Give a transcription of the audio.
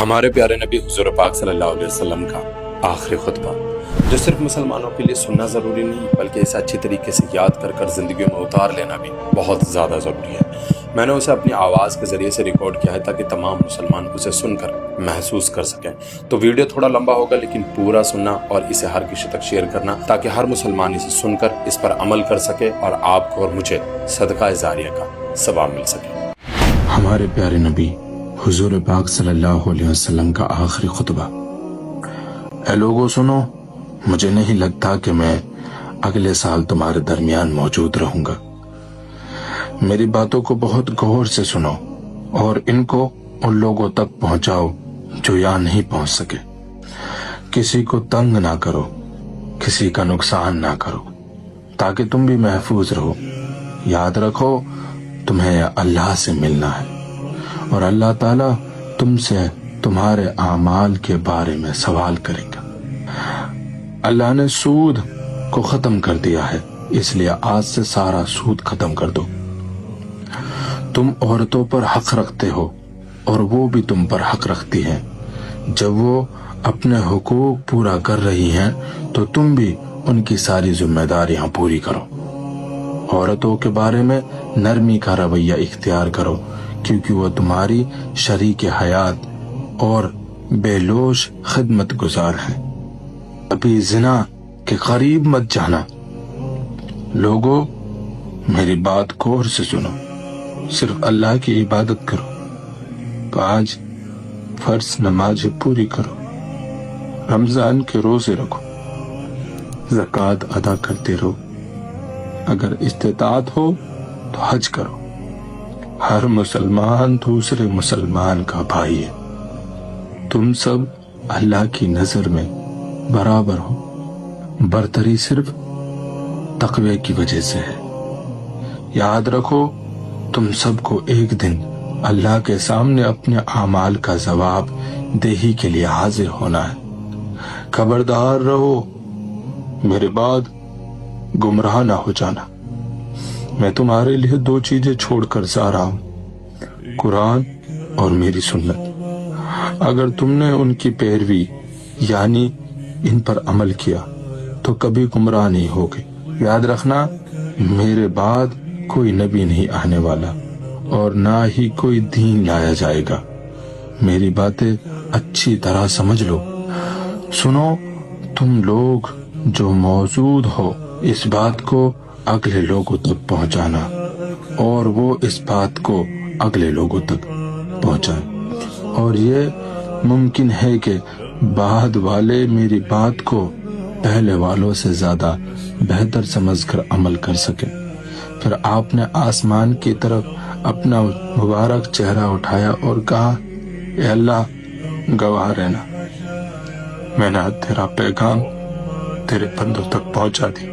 ہمارے پیارے نبی حضور پاک صلی اللہ علیہ وسلم کا آخری خطبہ، جو صرف مسلمانوں کے لیے سننا ضروری نہیں بلکہ اسے اچھی طریقے سے یاد کر زندگی میں اتار لینا بھی بہت زیادہ ضروری ہے۔ میں نے اسے اپنی آواز کے ذریعے سے ریکارڈ کیا ہے تاکہ تمام مسلمان اسے سن کر محسوس کر سکیں۔ تو ویڈیو تھوڑا لمبا ہوگا لیکن پورا سننا اور اسے ہر کسی تک شیئر کرنا تاکہ ہر مسلمان اسے سن کر اس پر عمل کر سکے اور آپ کو اور مجھے صدقہ جاریہ کا ثواب مل سکے۔ ہمارے پیارے نبی حضور پاک صلی اللہ علیہ وسلم کا آخری خطبہ۔ اے لوگوں سنو، مجھے نہیں لگتا کہ میں اگلے سال تمہارے درمیان موجود رہوں گا۔ میری باتوں کو بہت غور سے سنو اور ان کو ان لوگوں تک پہنچاؤ جو یہاں نہیں پہنچ سکے۔ کسی کو تنگ نہ کرو، کسی کا نقصان نہ کرو تاکہ تم بھی محفوظ رہو۔ یاد رکھو تمہیں اللہ سے ملنا ہے اور اللہ تعالیٰ تم سے تمہارے اعمال کے بارے میں سوال کرے گا۔ اللہ نے سود کو ختم کر دیا ہے، اس لیے آج سے سارا سود ختم کر دو۔ تم عورتوں پر حق رکھتے ہو اور وہ بھی تم پر حق رکھتی ہیں۔ جب وہ اپنے حقوق پورا کر رہی ہیں تو تم بھی ان کی ساری ذمہ داریاں پوری کرو۔ عورتوں کے بارے میں نرمی کا رویہ اختیار کرو کیونکہ وہ تمہاری شریک حیات اور بے لوث خدمت گزار ہیں۔ ابھی زنا کے قریب مت جانا۔ لوگوں میری بات غور سے سنو، صرف اللہ کی عبادت کرو، 5 فرض نمازیں پوری کرو، رمضان کے روزے رکھو، زکوٰۃ ادا کرتے رہو، اگر استطاعت ہو تو حج کرو۔ ہر مسلمان دوسرے مسلمان کا بھائی ہے۔ تم سب اللہ کی نظر میں برابر ہو، برتری صرف تقوی کی وجہ سے ہے۔ یاد رکھو تم سب کو ایک دن اللہ کے سامنے اپنے اعمال کا جواب دہی کے لیے حاضر ہونا ہے۔ خبردار رہو، میرے بعد گمراہ نہ ہو جانا۔ میں تمہارے لیے 2 چیزیں چھوڑ کر جا رہا ہوں، قرآن اور میری سنت۔ اگر تم نے ان کی پیروی یعنی ان پر عمل کیا تو کبھی گمراہ نہیں ہوگے۔ یاد رکھنا میرے بعد کوئی نبی نہیں آنے والا اور نہ ہی کوئی دین لایا جائے گا۔ میری باتیں اچھی طرح سمجھ لو۔ سنو تم لوگ جو موجود ہو، اس بات کو اگلے لوگوں تک پہنچانا اور وہ اس بات کو اگلے لوگوں تک پہنچائیں، اور یہ ممکن ہے کہ بعد والے میری بات کو پہلے والوں سے زیادہ بہتر سمجھ کر عمل کر سکیں۔ پھر آپ نے آسمان کی طرف اپنا مبارک چہرہ اٹھایا اور کہا، اے اللہ گواہ رہنا، میں نے تیرا پیغام تیرے بندوں تک پہنچا دی۔